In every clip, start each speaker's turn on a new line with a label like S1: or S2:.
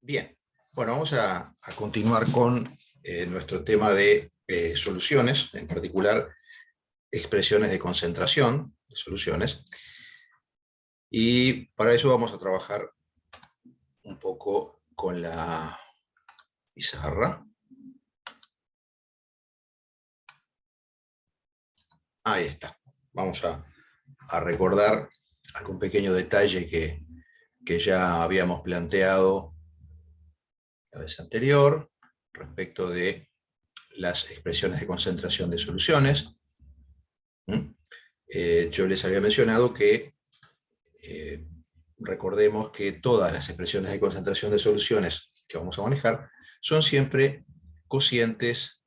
S1: Bien, bueno, vamos a continuar con nuestro tema de soluciones, en particular expresiones de concentración de soluciones. Y para eso vamos a trabajar un poco con la pizarra. Ahí está. Vamos a recordar algún pequeño detalle que ya habíamos planteado la vez anterior respecto de las expresiones de concentración de soluciones. Yo les había mencionado que recordemos que todas las expresiones de concentración de soluciones que vamos a manejar son siempre cocientes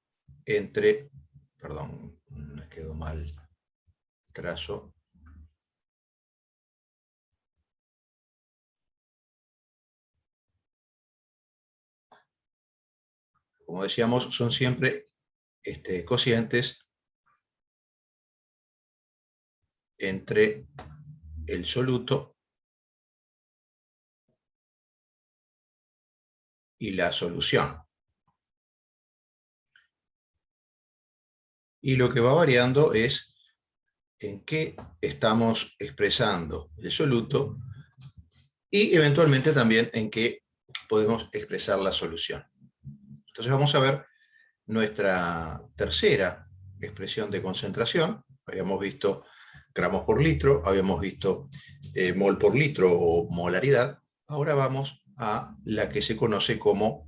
S1: entre, perdón, me quedó mal el trazo. Como decíamos, son siempre cocientes entre el soluto y la solución. Y lo que va variando es en qué estamos expresando el soluto y eventualmente también en qué podemos expresar la solución. Entonces vamos a ver nuestra tercera expresión de concentración. Habíamos visto gramos por litro, habíamos visto mol por litro o molaridad. Ahora vamos a la que se conoce como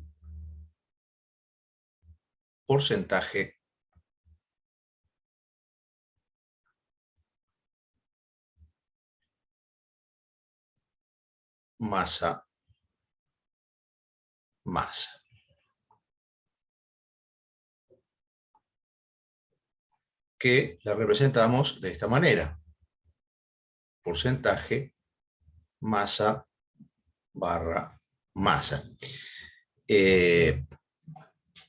S1: porcentaje masa masa. Que la representamos de esta manera. Porcentaje masa barra masa.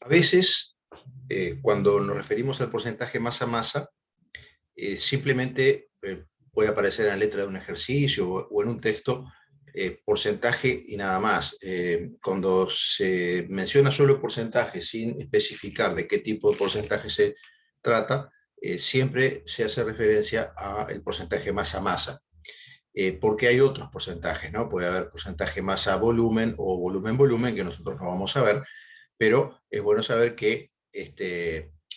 S1: A veces, cuando nos referimos al porcentaje masa-masa, simplemente puede aparecer en la letra de un ejercicio o en un texto porcentaje y nada más. Cuando se menciona solo porcentaje sin especificar de qué tipo de porcentaje se trata, siempre se hace referencia al porcentaje masa-masa. Porque hay otros porcentajes, ¿no? Puede haber porcentaje masa-volumen o volumen-volumen, que nosotros no vamos a ver, pero es bueno saber que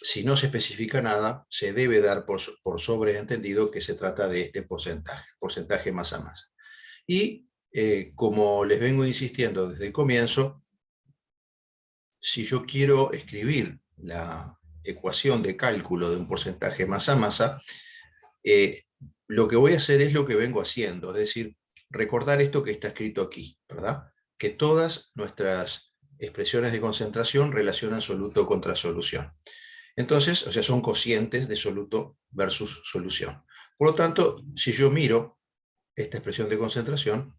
S1: si no se especifica nada, se debe dar por sobreentendido que se trata de este porcentaje masa-masa. Y como les vengo insistiendo desde el comienzo, si yo quiero escribir la ecuación de cálculo de un porcentaje masa-masa, lo que voy a hacer es lo que vengo haciendo, es decir, recordar esto que está escrito aquí, ¿verdad? Que todas nuestras expresiones de concentración relacionan soluto contra solución. Entonces, o sea, son cocientes de soluto versus solución. Por lo tanto, si yo miro esta expresión de concentración,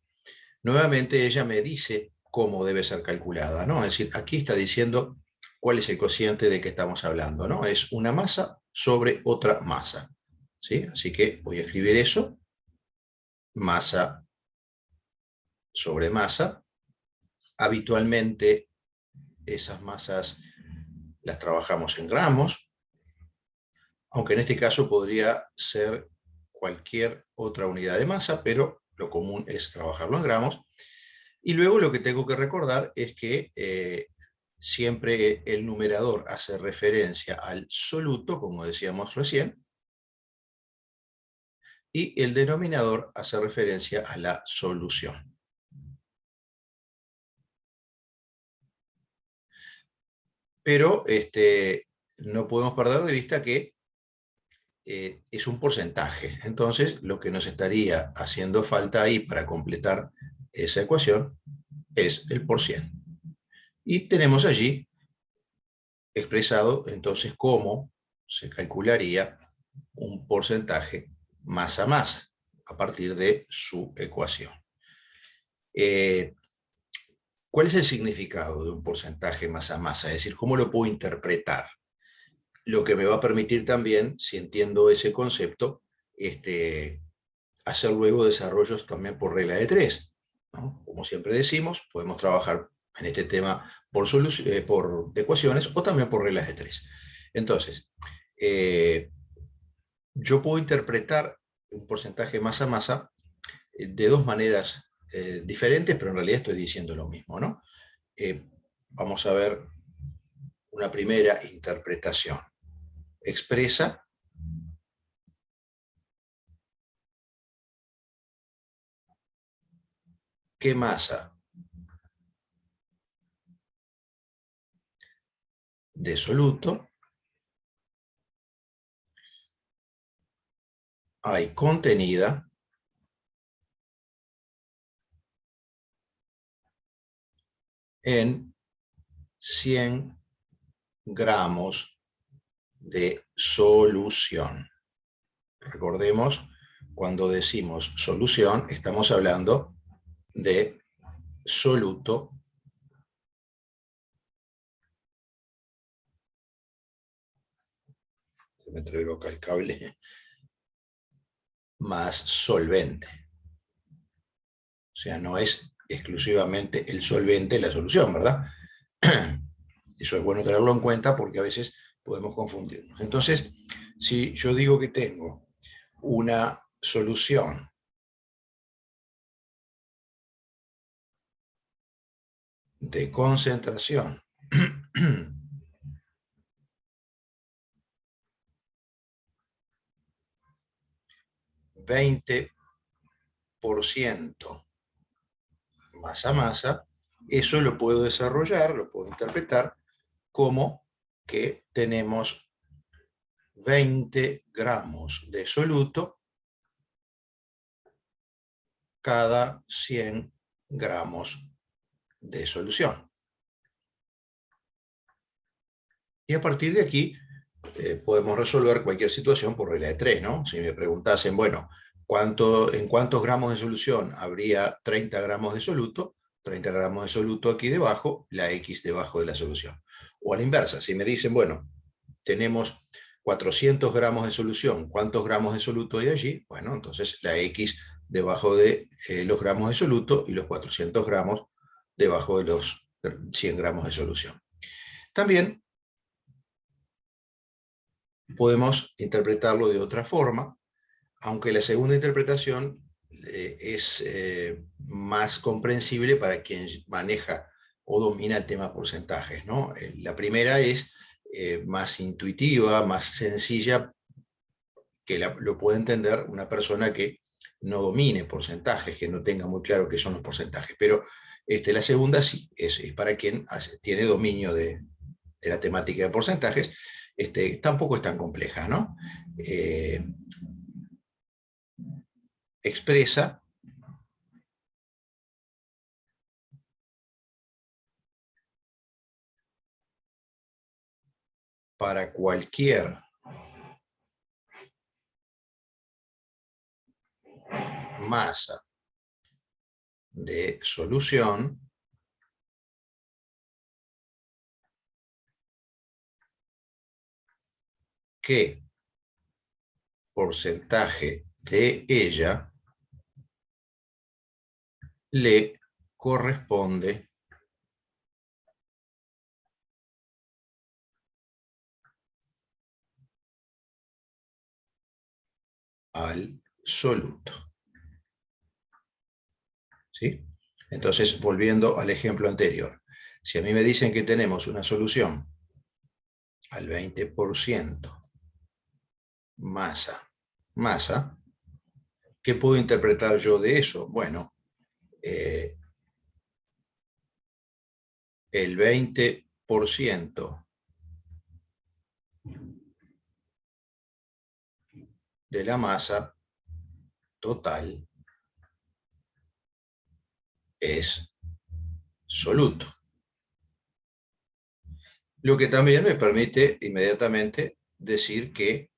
S1: nuevamente ella me dice cómo debe ser calculada, ¿no? Es decir, aquí está diciendo cuál es el cociente del que estamos hablando, ¿no? Es una masa sobre otra masa, ¿sí? Así que voy a escribir eso, masa sobre masa. Habitualmente esas masas las trabajamos en gramos, aunque en este caso podría ser cualquier otra unidad de masa, pero lo común es trabajarlo en gramos. Y luego lo que tengo que recordar es que siempre el numerador hace referencia al soluto, como decíamos recién, y el denominador hace referencia a la solución. Pero no podemos perder de vista que es un porcentaje. Entonces, lo que nos estaría haciendo falta ahí para completar esa ecuación es el %. Y tenemos allí expresado entonces cómo se calcularía un porcentaje masa-masa a partir de su ecuación. ¿Cuál es el significado de un porcentaje masa-masa? Es decir, ¿cómo lo puedo interpretar? Lo que me va a permitir también, si entiendo ese concepto, hacer luego desarrollos también por regla de 3, ¿no? Como siempre decimos, podemos trabajar en este tema por ecuaciones o también por reglas de tres. Entonces, yo puedo interpretar un porcentaje masa-masa de dos maneras diferentes, pero en realidad estoy diciendo lo mismo, ¿no? Vamos a ver una primera interpretación. Expresa qué masa de soluto hay contenida en 100 gramos de solución. Recordemos, cuando decimos solución, estamos hablando de soluto se me traigo acá el cable, más solvente. O sea, no es exclusivamente el solvente la solución, ¿verdad? Eso es bueno tenerlo en cuenta porque a veces podemos confundirnos. Entonces, si yo digo que tengo una solución de concentración (20% masa-masa), eso lo puedo desarrollar, lo puedo interpretar como que tenemos 20 gramos de soluto cada 100 gramos de solución. Y a partir de aquí podemos resolver cualquier situación por regla de tres, ¿no? Si me preguntasen, bueno, ¿en cuántos gramos de solución habría 30 gramos de soluto? 30 gramos de soluto aquí debajo, la X debajo de la solución. O a la inversa, si me dicen, bueno, tenemos 400 gramos de solución, ¿cuántos gramos de soluto hay allí? Bueno, entonces la X debajo de los gramos de soluto y los 400 gramos debajo de los 100 gramos de solución. También podemos interpretarlo de otra forma, aunque la segunda interpretación es más comprensible para quien maneja o domina el tema porcentajes, ¿no? La primera es más intuitiva, más sencilla, que lo puede entender una persona que no domine porcentajes, que no tenga muy claro qué son los porcentajes. Pero la segunda sí, es para quien tiene dominio de la temática de porcentajes. Tampoco es tan compleja, ¿no? Expresa para cualquier masa de solución qué porcentaje de ella le corresponde al soluto. ¿Sí? Entonces, volviendo al ejemplo anterior, si a mí me dicen que tenemos una solución al 20% masa, ¿qué puedo interpretar yo de eso? Bueno, el 20% de la masa total es soluto. Lo que también me permite inmediatamente decir que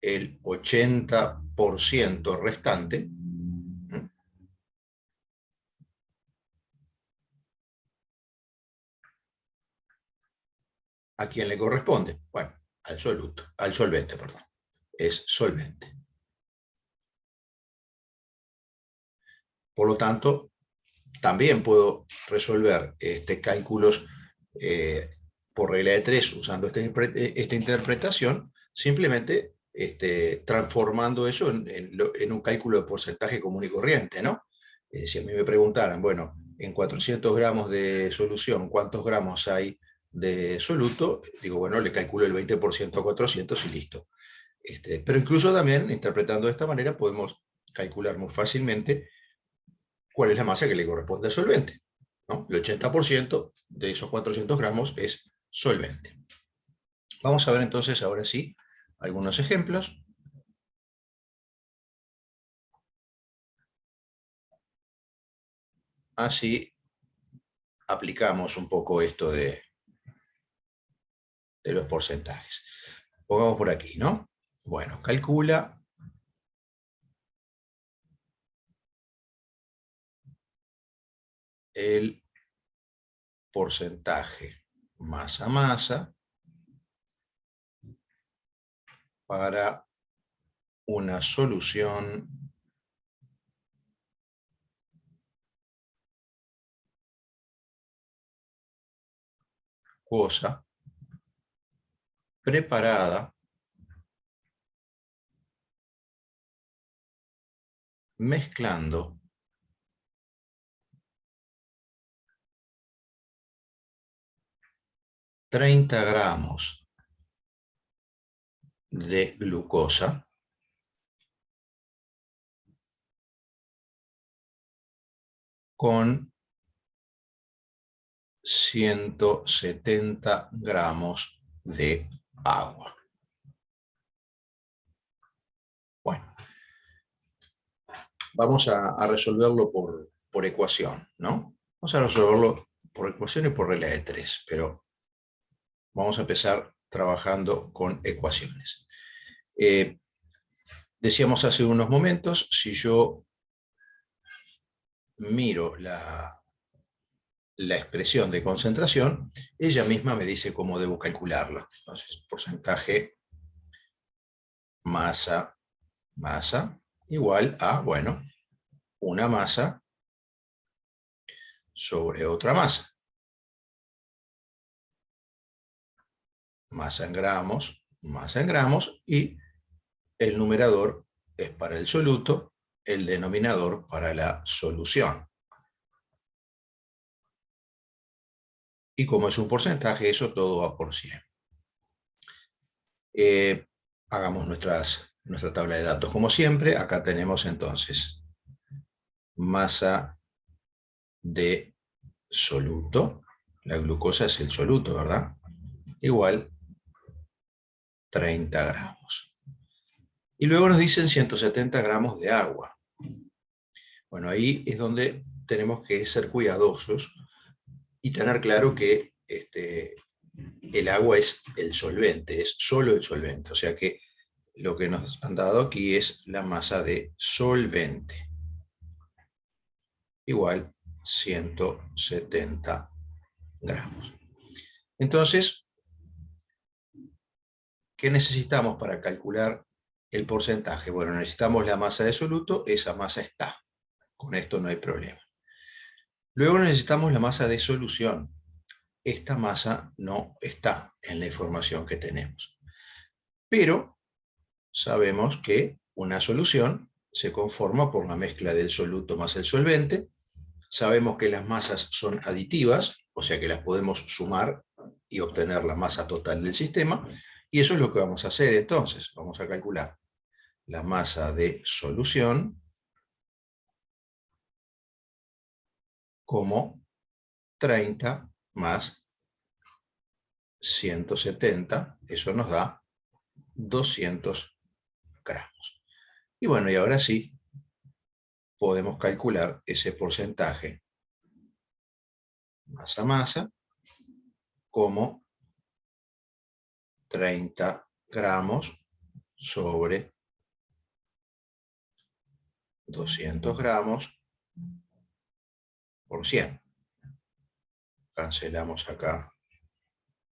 S1: el 80% restante ¿a quién le corresponde? Bueno, al solvente, perdón. Es solvente. Por lo tanto, también puedo resolver cálculos por regla de 3 usando esta interpretación, simplemente transformando eso en un cálculo de porcentaje común y corriente, ¿no? Si a mí me preguntaran, bueno, en 400 gramos de solución, ¿cuántos gramos hay de soluto? Digo, bueno, le calculo el 20% a 400 y listo. Pero incluso también, interpretando de esta manera, podemos calcular muy fácilmente cuál es la masa que le corresponde al solvente, ¿no? El 80% de esos 400 gramos es solvente. Vamos a ver entonces, ahora sí, algunos ejemplos. Así aplicamos un poco esto de los porcentajes. Pongamos por aquí, ¿no? Bueno, calcula el porcentaje masa-masa para una solución acuosa preparada mezclando 30 gramos de glucosa con 170 gramos de agua. Bueno, vamos a resolverlo por ecuación, ¿no? Vamos a resolverlo por ecuación y por regla de 3, pero vamos a empezar trabajando con ecuaciones. Decíamos hace unos momentos, si yo miro la expresión de concentración, ella misma me dice cómo debo calcularla. Entonces, porcentaje masa igual a, bueno, una masa sobre otra masa. Masa en gramos, y el numerador es para el soluto, el denominador para la solución. Y como es un porcentaje, eso todo va por 100. Hagamos nuestra tabla de datos como siempre. Acá tenemos entonces masa de soluto. La glucosa es el soluto, ¿verdad? Igual 30 gramos. Y luego nos dicen 170 gramos de agua. Bueno, ahí es donde tenemos que ser cuidadosos y tener claro que el agua es el solvente, es solo el solvente. O sea que lo que nos han dado aquí es la masa de solvente. Igual 170 gramos. Entonces, ¿qué necesitamos para calcular el porcentaje? Bueno, necesitamos la masa de soluto, esa masa está. Con esto no hay problema. Luego necesitamos la masa de solución. Esta masa no está en la información que tenemos. Pero sabemos que una solución se conforma por la mezcla del soluto más el solvente. Sabemos que las masas son aditivas, o sea que las podemos sumar y obtener la masa total del sistema. Y eso es lo que vamos a hacer entonces. Vamos a calcular la masa de solución como 30 más 170, eso nos da 200 gramos. Y bueno, y ahora sí, podemos calcular ese porcentaje masa-masa como 30 gramos sobre 200 gramos por 100. Cancelamos acá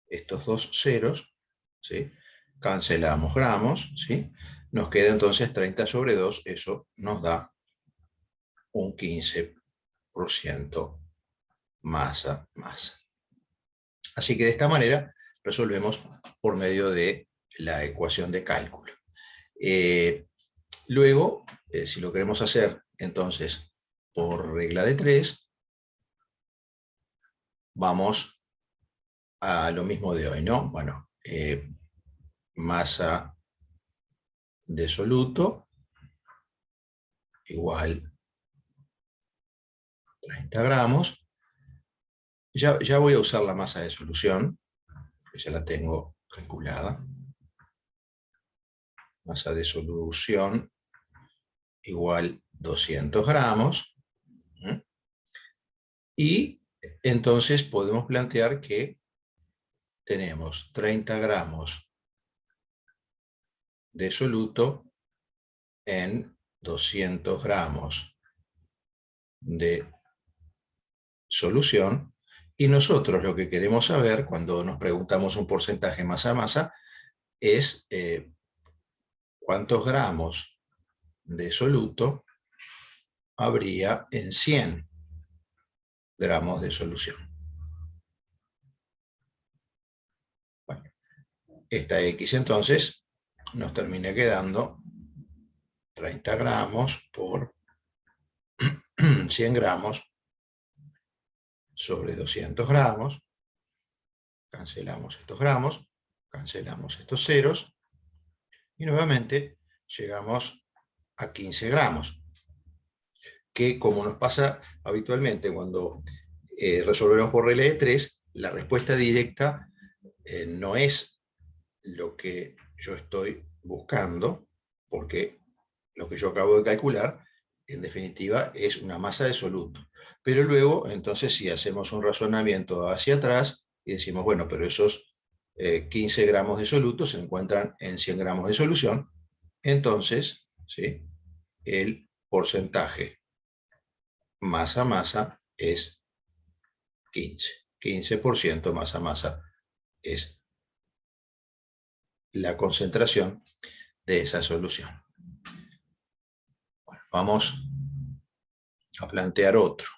S1: estos dos ceros, ¿sí? Cancelamos gramos, ¿sí? Nos queda entonces 30 sobre 2, eso nos da un 15%. masa. Así que de esta manera resolvemos por medio de la ecuación de cálculo. Luego, si lo queremos hacer entonces por regla de 3, vamos a lo mismo de hoy, ¿no? Bueno, masa de soluto igual 30 gramos. Ya voy a usar la masa de solución, porque ya la tengo calculada. Masa de solución igual 200 gramos. Y entonces podemos plantear que tenemos 30 gramos de soluto en 200 gramos de solución, y nosotros lo que queremos saber cuando nos preguntamos un porcentaje masa-masa es cuántos gramos de soluto habría en 100 gramos de solución. Bueno, esta X entonces nos termina quedando 30 gramos por 100 gramos sobre 200 gramos. Cancelamos estos gramos, cancelamos estos ceros, y nuevamente llegamos a 15 gramos, que como nos pasa habitualmente cuando resolvemos por regla de 3, la respuesta directa no es lo que yo estoy buscando, porque lo que yo acabo de calcular, en definitiva, es una masa de soluto. Pero luego, entonces, si hacemos un razonamiento hacia atrás y decimos, bueno, pero esos 15 gramos de soluto se encuentran en 100 gramos de solución, entonces, ¿sí?, el porcentaje masa-masa es 15. 15% masa-masa es la concentración de esa solución. Bueno, vamos a plantear otro.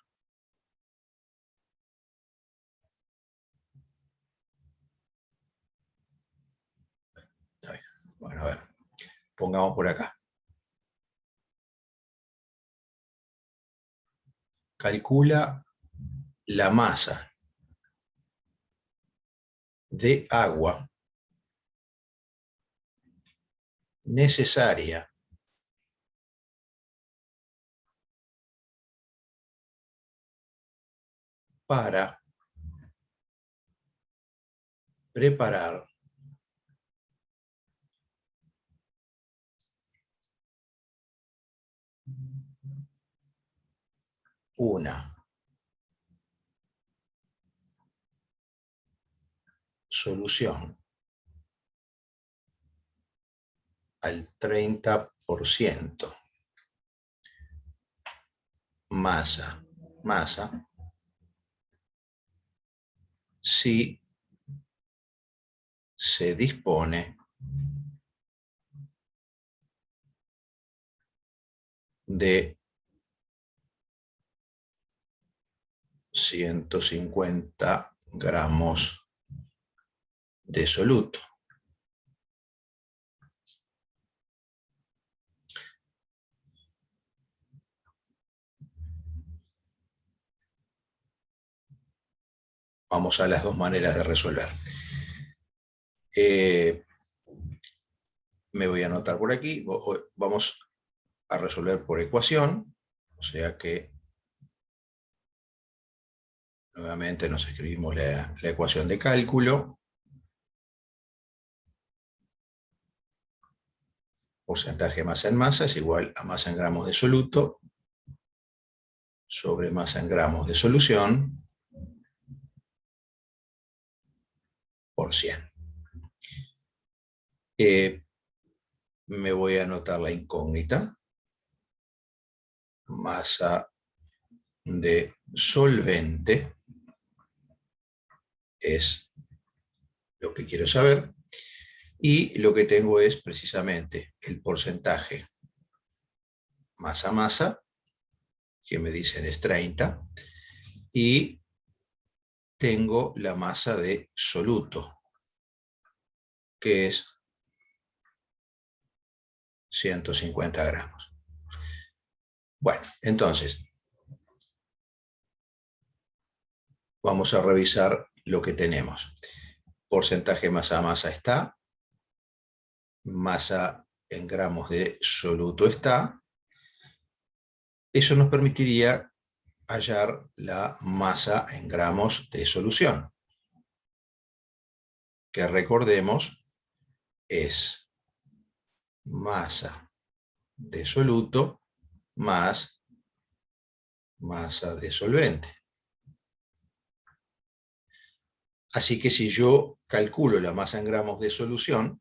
S1: Está bien. Bueno, a ver, pongamos por acá. Calcula la masa de agua necesaria para preparar una solución al 30% masa si se dispone de 150 gramos de soluto. Vamos a las dos maneras de resolver. Me voy a anotar por aquí. Vamos a resolver por ecuación, o sea que nuevamente nos escribimos la ecuación de cálculo. Porcentaje masa en masa es igual a masa en gramos de soluto sobre masa en gramos de solución por 100. Me voy a anotar la incógnita. Masa de solvente es lo que quiero saber. Y lo que tengo es precisamente el porcentaje masa-masa que me dicen es 30, y tengo la masa de soluto, que es 150 gramos. Bueno, entonces, vamos a revisar lo que tenemos. Porcentaje masa a masa está, masa en gramos de soluto está. Eso nos permitiría hallar la masa en gramos de solución, que recordemos es masa de soluto más masa de solvente. Así que si yo calculo la masa en gramos de solución,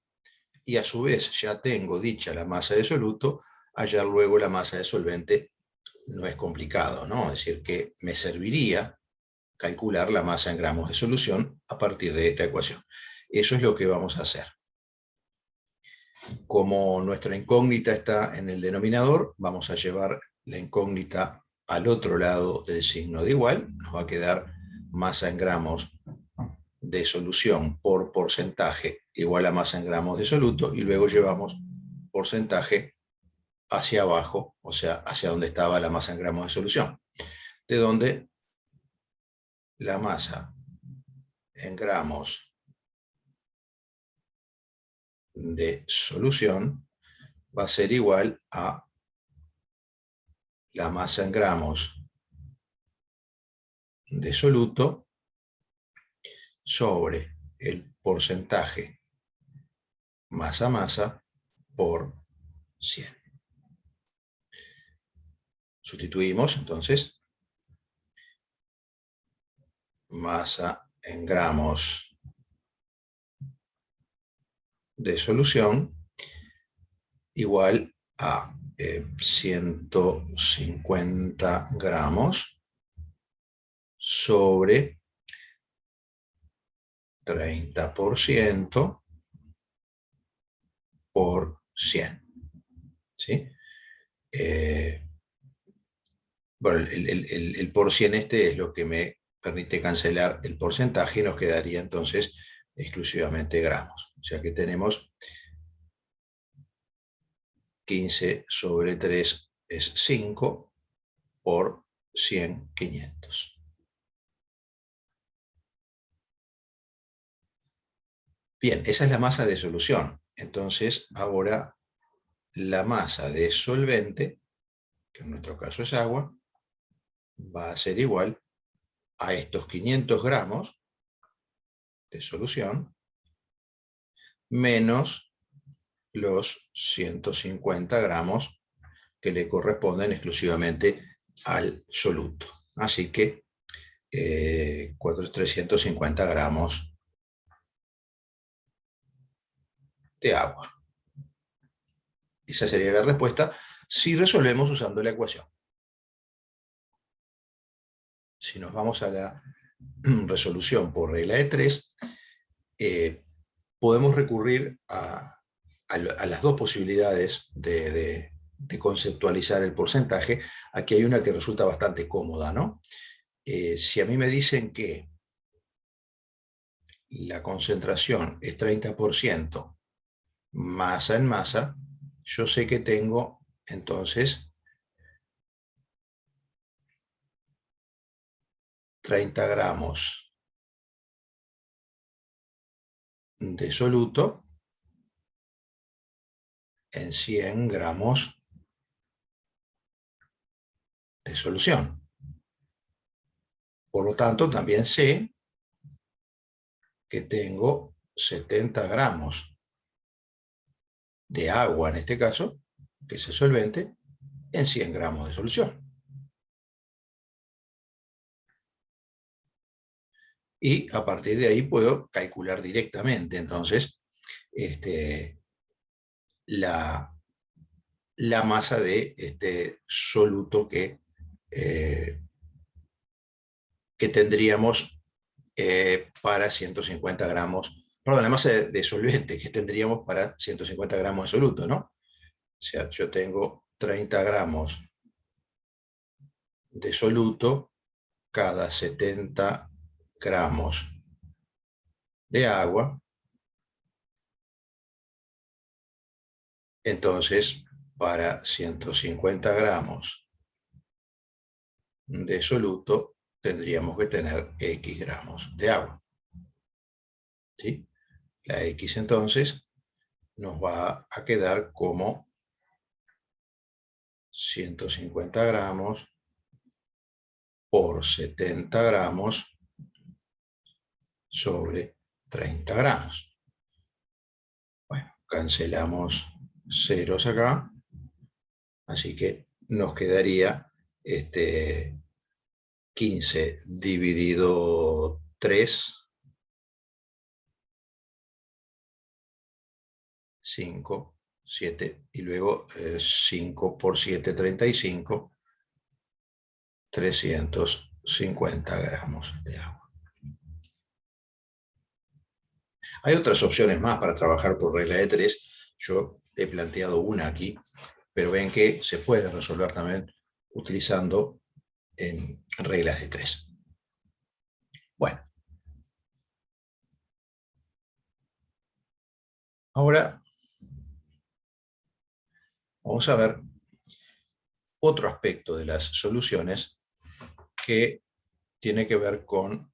S1: y a su vez ya tengo dicha la masa de soluto, hallar luego la masa de solvente no es complicado, ¿no? Es decir, que me serviría calcular la masa en gramos de solución a partir de esta ecuación. Eso es lo que vamos a hacer. Como nuestra incógnita está en el denominador, vamos a llevar la incógnita al otro lado del signo de igual. Nos va a quedar masa en gramos de solución por porcentaje igual a masa en gramos de soluto, y luego llevamos porcentaje hacia abajo, o sea, hacia donde estaba la masa en gramos de solución, de donde la masa en gramos de solución va a ser igual a la masa en gramos de soluto sobre el porcentaje masa a masa por 100. Sustituimos entonces masa en gramos de solución igual a 150 gramos sobre 30% por 100. ¿Sí? Bueno, el por 100 este es lo que me permite cancelar el porcentaje y nos quedaría entonces exclusivamente gramos. O sea que tenemos 15 sobre 3 es 5 por 100, 500. Bien, esa es la masa de solución. Entonces, ahora la masa de solvente, que en nuestro caso es agua, va a ser igual a estos 500 gramos de solución menos los 150 gramos que le corresponden exclusivamente al soluto. Así que 350 gramos de agua. Esa sería la respuesta si resolvemos usando la ecuación. Si nos vamos a la resolución por regla de 3, podemos recurrir a las dos posibilidades de conceptualizar el porcentaje. Aquí hay una que resulta bastante cómoda, ¿no? Si a mí me dicen que la concentración es 30% masa en masa, yo sé que tengo entonces 30 gramos de soluto en 100 gramos de solución. Por lo tanto, también sé que tengo 70 gramos de agua, en este caso, que es el solvente, en 100 gramos de solución. Y a partir de ahí puedo calcular directamente, entonces, la masa de este soluto que tendríamos para 150 gramos, perdón, la masa de solvente que tendríamos para 150 gramos de soluto, ¿no? O sea, yo tengo 30 gramos de soluto cada 70 gramos de agua. Entonces, para 150 gramos de soluto, tendríamos que tener X gramos de agua. ¿Sí? La X entonces nos va a quedar como 150 gramos por 70 gramos sobre 30 gramos. Bueno, cancelamos ceros acá, así que nos quedaría 15 dividido 3, 5, 7, y luego 5 por 7, 35, 350 gramos de agua. Hay otras opciones más para trabajar por regla de 3. Yo he planteado una aquí, pero ven que se puede resolver también utilizando en reglas de 3. Bueno, ahora vamos a ver otro aspecto de las soluciones que tiene que ver con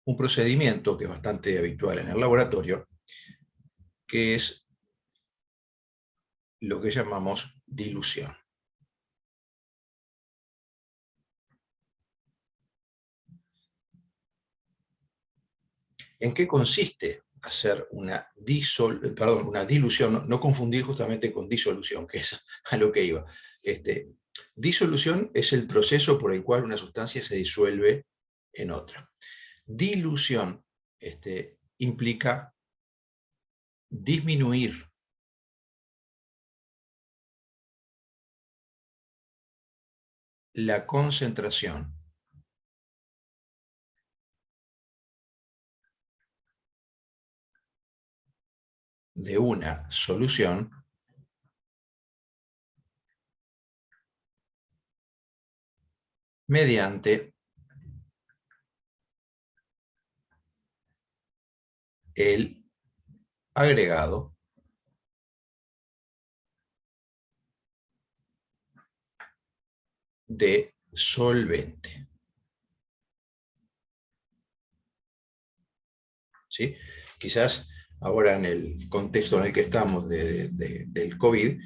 S1: un procedimiento que es bastante habitual en el laboratorio, que es lo que llamamos dilución. ¿En qué consiste hacer una dilución? No confundir justamente con disolución, que es a lo que iba. Disolución es el proceso por el cual una sustancia se disuelve en otra. Dilución implica disminuir la concentración de una solución mediante el agregado de solvente. ¿Sí? Quizás ahora en el contexto en el que estamos del COVID,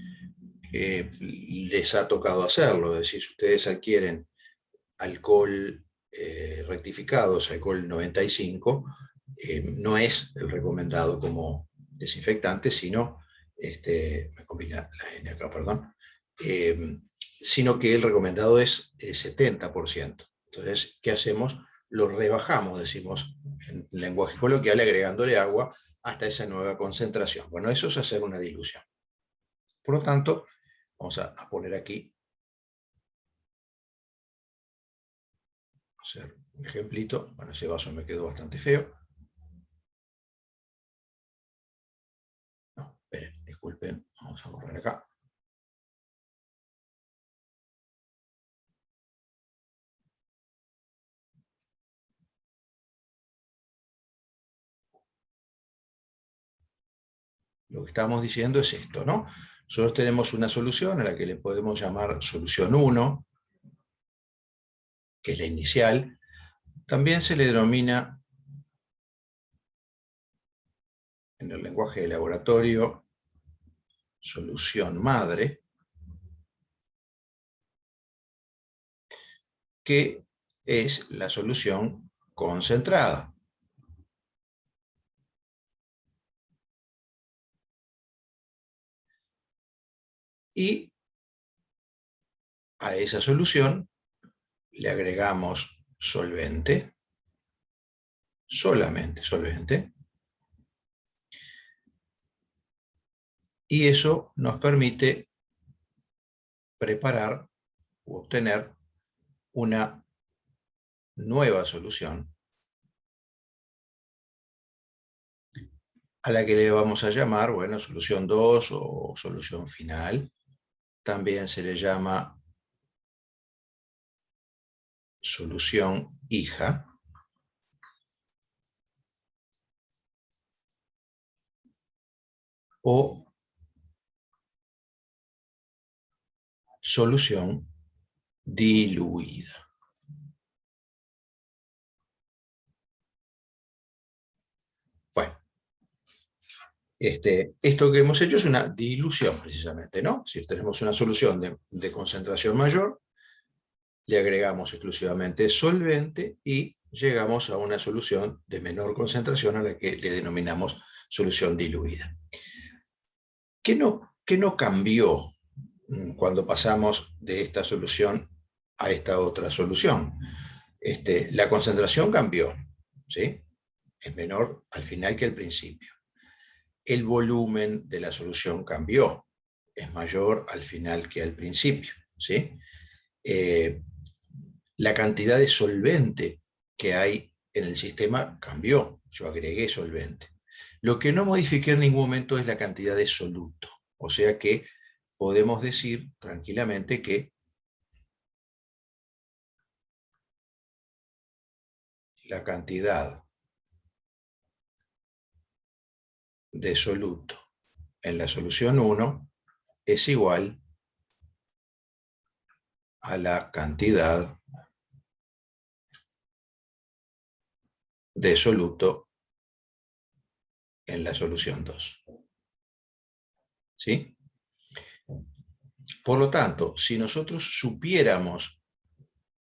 S1: les ha tocado hacerlo. Es decir, si ustedes adquieren alcohol rectificados, alcohol 95, no es el recomendado como desinfectante, sino, me combina la N acá, perdón, sino que el recomendado es 70%. Entonces, ¿qué hacemos? Lo rebajamos, decimos en lenguaje coloquial, agregándole agua hasta esa nueva concentración. Bueno, eso es hacer una dilución. Por lo tanto, vamos a poner aquí, hacer un ejemplito. Bueno, ese vaso me quedó bastante feo. No, esperen, disculpen, vamos a borrar acá. Lo que estamos diciendo es esto, ¿no? Nosotros tenemos una solución a la que le podemos llamar solución 1, que es la inicial. También se le denomina, en el lenguaje de laboratorio, solución madre, que es la solución concentrada. Y a esa solución le agregamos solvente, solamente solvente, y eso nos permite preparar u obtener una nueva solución a la que le vamos a llamar, bueno, solución 2 o solución final. También se le llama solución hija o solución diluida. Bueno, esto que hemos hecho es una dilución precisamente, ¿no? Si tenemos una solución de concentración mayor, le agregamos exclusivamente solvente y llegamos a una solución de menor concentración a la que le denominamos solución diluida. ¿Qué no cambió cuando pasamos de esta solución a esta otra solución? La concentración cambió, ¿sí? Es menor al final que al principio. El volumen de la solución cambió, es mayor al final que al principio, ¿sí? La cantidad de solvente que hay en el sistema cambió, yo agregué solvente. Lo que no modifiqué en ningún momento es la cantidad de soluto, o sea que podemos decir tranquilamente que la cantidad de soluto en la solución 1 es igual a la cantidad de soluto en la solución 2. ¿Sí? Por lo tanto, si nosotros supiéramos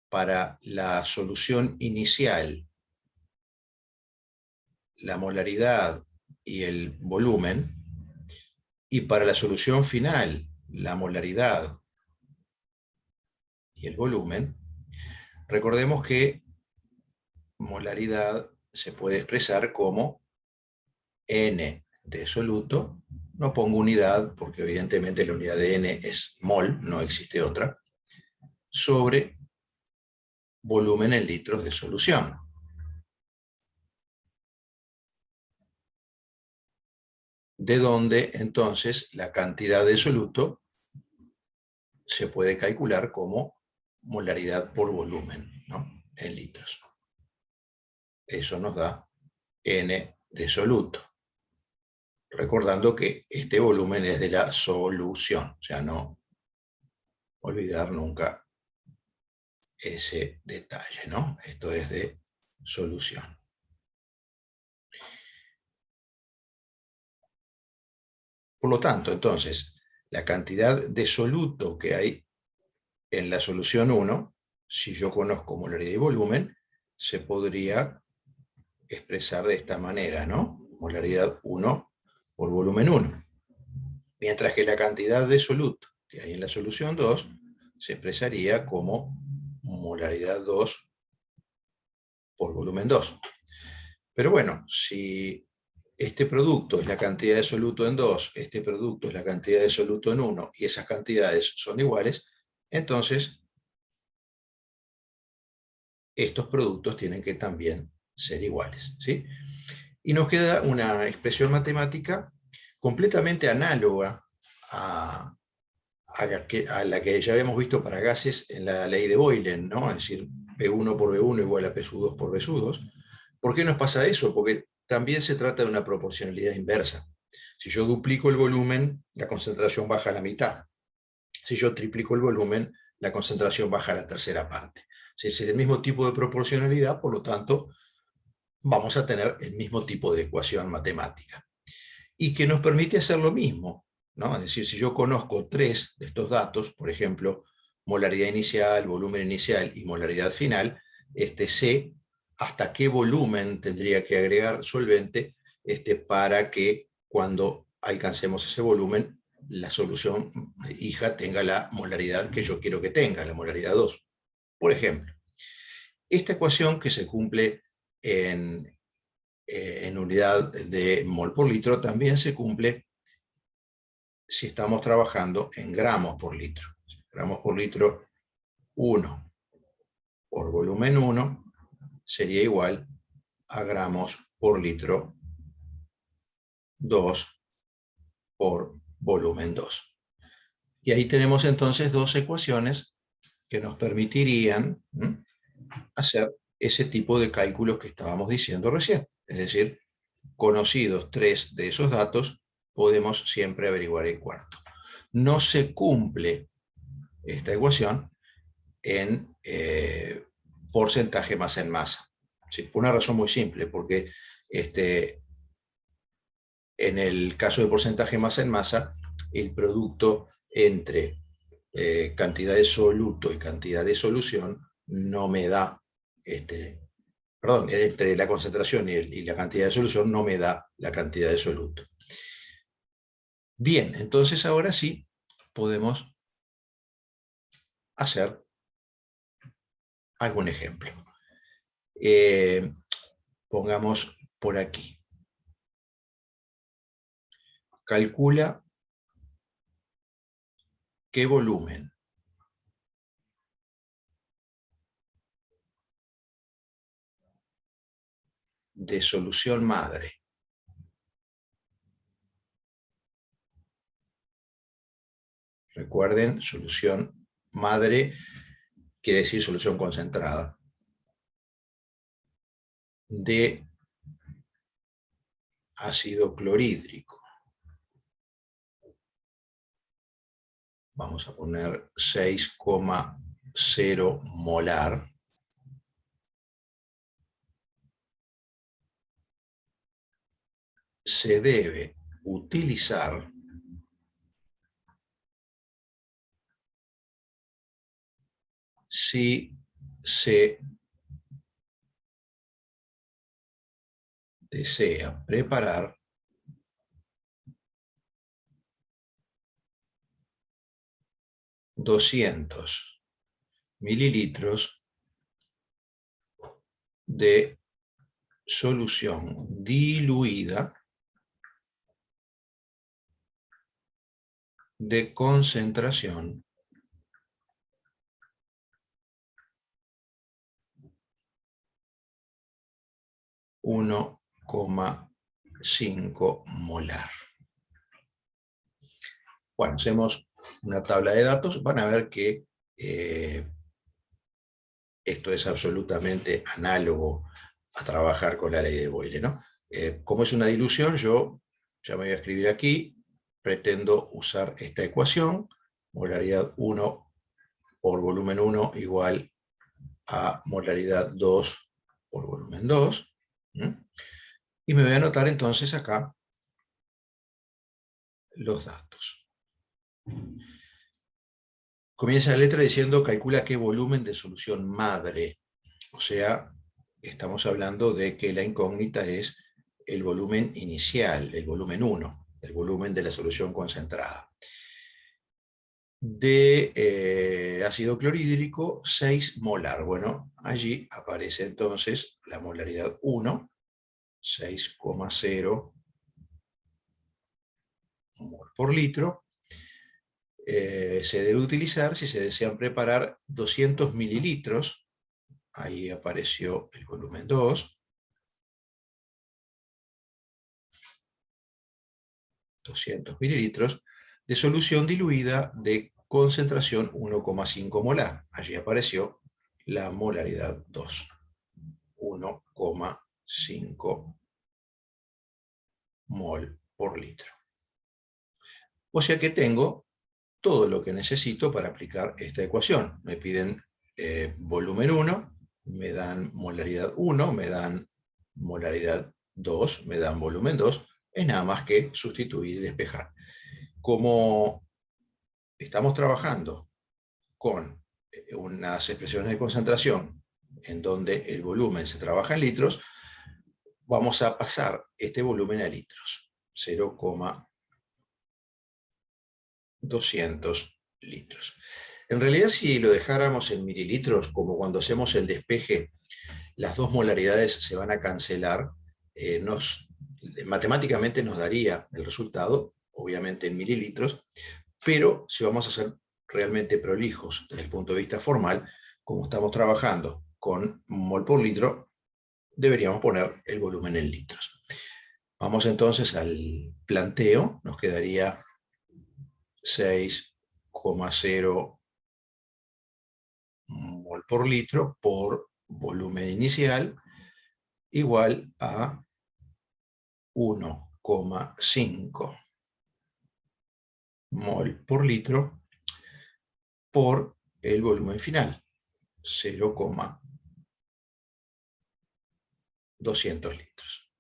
S1: para la solución inicial la molaridad y el volumen, y para la solución final la molaridad y el volumen, recordemos que molaridad se puede expresar como N de soluto, no pongo unidad porque evidentemente la unidad de N es mol, no existe otra, sobre volumen en litros de solución. De donde entonces la cantidad de soluto se puede calcular como molaridad por volumen, ¿no? En litros. Eso nos da N de soluto. Recordando que este volumen es de la solución, o sea, no olvidar nunca ese detalle, ¿no? Esto es de solución. Por lo tanto, entonces, la cantidad de soluto que hay en la solución 1, si yo conozco molaridad y volumen, se podría expresar de esta manera, ¿no? Molaridad 1 por volumen 1. Mientras que la cantidad de soluto que hay en la solución 2 se expresaría como molaridad 2 por volumen 2. Pero bueno, si este producto es la cantidad de soluto en 2, este producto es la cantidad de soluto en 1, y esas cantidades son iguales, entonces estos productos tienen que también ser iguales, ¿sí? Y nos queda una expresión matemática completamente análoga a la que ya habíamos visto para gases en la ley de Boylen, ¿no? Es decir, P1 por B1 igual a P2 por B2. ¿Por qué nos pasa eso? Porque también se trata de una proporcionalidad inversa. Si yo duplico el volumen, la concentración baja a la mitad. Si yo triplico el volumen, la concentración baja a la tercera parte. Si es el mismo tipo de proporcionalidad, por lo tanto, vamos a tener el mismo tipo de ecuación matemática. Y que nos permite hacer lo mismo, ¿no? Es decir, si yo conozco 3 de estos datos, por ejemplo, molaridad inicial, volumen inicial y molaridad final, sé hasta qué volumen tendría que agregar solvente para que cuando alcancemos ese volumen, la solución hija tenga la molaridad que yo quiero que tenga, la molaridad 2. Por ejemplo, esta ecuación que se cumple en unidad de mol por litro también se cumple si estamos trabajando en gramos por litro. Gramos por litro 1 por volumen 1 sería igual a gramos por litro 2 por volumen 2. Y ahí tenemos entonces dos ecuaciones que nos permitirían hacer ese tipo de cálculos que estábamos diciendo recién. Es decir, conocidos 3 de esos datos, podemos siempre averiguar el cuarto. No se cumple esta ecuación en porcentaje masa en masa. ¿Sí? Por una razón muy simple, porque en el caso de porcentaje masa en masa, el producto entre cantidad de soluto y cantidad de solución no me da, perdón, entre la concentración y la cantidad de solución no me da la cantidad de soluto. Bien, entonces ahora sí podemos hacer algún ejemplo. Pongamos por aquí. Calcula qué volumen de solución madre recuerden, solución madre quiere decir solución concentrada de ácido clorhídrico. Vamos a poner 6,0 molar. Se debe utilizar si se desea preparar 200 mililitros de solución diluida de concentración 1,5 molar. Bueno, hacemos una tabla de datos. Van a ver que esto es absolutamente análogo a trabajar con la ley de Boyle, ¿no? Como es una dilución, yo ya me voy a escribir aquí, pretendo usar esta ecuación, molaridad 1 por volumen 1 igual a molaridad 2 por volumen 2. Y me voy a anotar entonces acá los datos. Comienza la letra diciendo calcula qué volumen de solución madre. O sea, estamos hablando de que la incógnita es el volumen inicial, el volumen 1, el volumen de la solución concentrada. De ácido clorhídrico, 6 molar. Bueno, allí aparece entonces la molaridad 1, 6,0 mol por litro. Se debe utilizar si se desean preparar 200 mililitros. Ahí apareció el volumen 2. 200 mililitros de solución diluida de concentración 1,5 molar. Allí apareció la molaridad 2. 1,5 mol por litro. O sea que tengo todo lo que necesito para aplicar esta ecuación. Me piden volumen 1, me dan molaridad 1, me dan molaridad 2, me dan volumen 2. Es nada más que sustituir y despejar. Como estamos trabajando con unas expresiones de concentración en donde el volumen se trabaja en litros, vamos a pasar este volumen a litros. 0,200 litros. En realidad, si lo dejáramos en mililitros, como cuando hacemos el despeje, las dos molaridades se van a cancelar. Matemáticamente nos daría el resultado, obviamente en mililitros, pero si vamos a ser realmente prolijos desde el punto de vista formal, como estamos trabajando con mol por litro, deberíamos poner el volumen en litros. Vamos entonces al planteo, nos quedaría 6,0 mol por litro por volumen inicial igual a 1,5 mol por litro por el volumen final, 0,200 litros.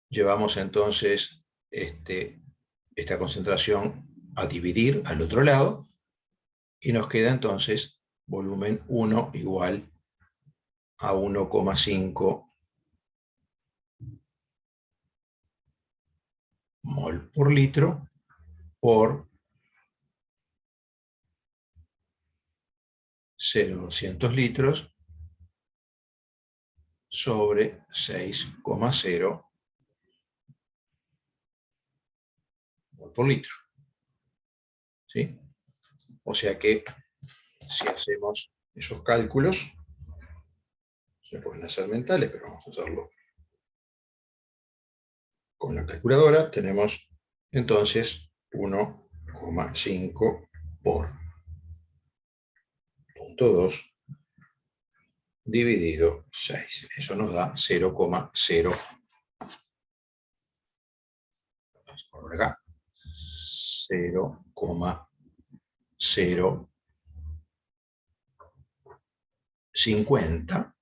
S1: Llevamos entonces esta concentración a dividir al otro lado y nos queda entonces volumen 1 igual a 1,5 mol por litro por 0,200 litros sobre 6,0 mol por litro. ¿Sí? O sea que si hacemos esos cálculos, se pueden hacer mentales, pero vamos a hacerlo con la calculadora. Tenemos entonces 1,5 por 0,2 dividido 6. Eso nos da 0,0. Vamos por acá. 0,050.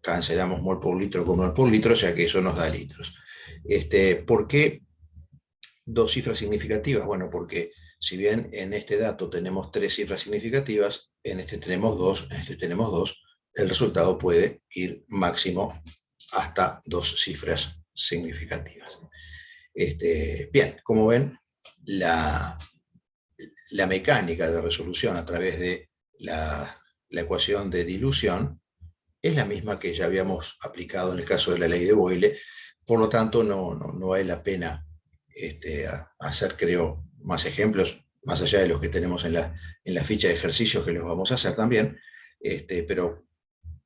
S1: Cancelamos mol por litro con mol por litro, o sea que eso nos da litros. ¿Por qué dos cifras significativas? Bueno, porque si bien en este dato tenemos 3 cifras significativas, en este tenemos 2, en este tenemos 2, el resultado puede ir máximo hasta 2 cifras significativas. Bien, como ven, la mecánica de resolución a través de la ecuación de dilución es la misma que ya habíamos aplicado en el caso de la ley de Boyle, por lo tanto no vale la pena hacer, creo, más ejemplos, más allá de los que tenemos en la ficha de ejercicios, que los vamos a hacer también, pero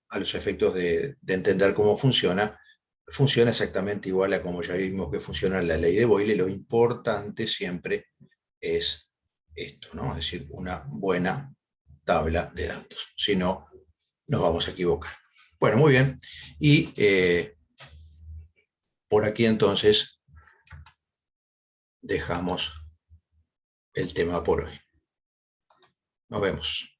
S1: a los efectos de entender cómo funciona exactamente igual a como ya vimos que funciona la ley de Boyle. Lo importante siempre es esto, ¿no? Es decir, una buena tabla de datos, si no, nos vamos a equivocar. Bueno, muy bien. Y por aquí entonces dejamos el tema por hoy. Nos vemos.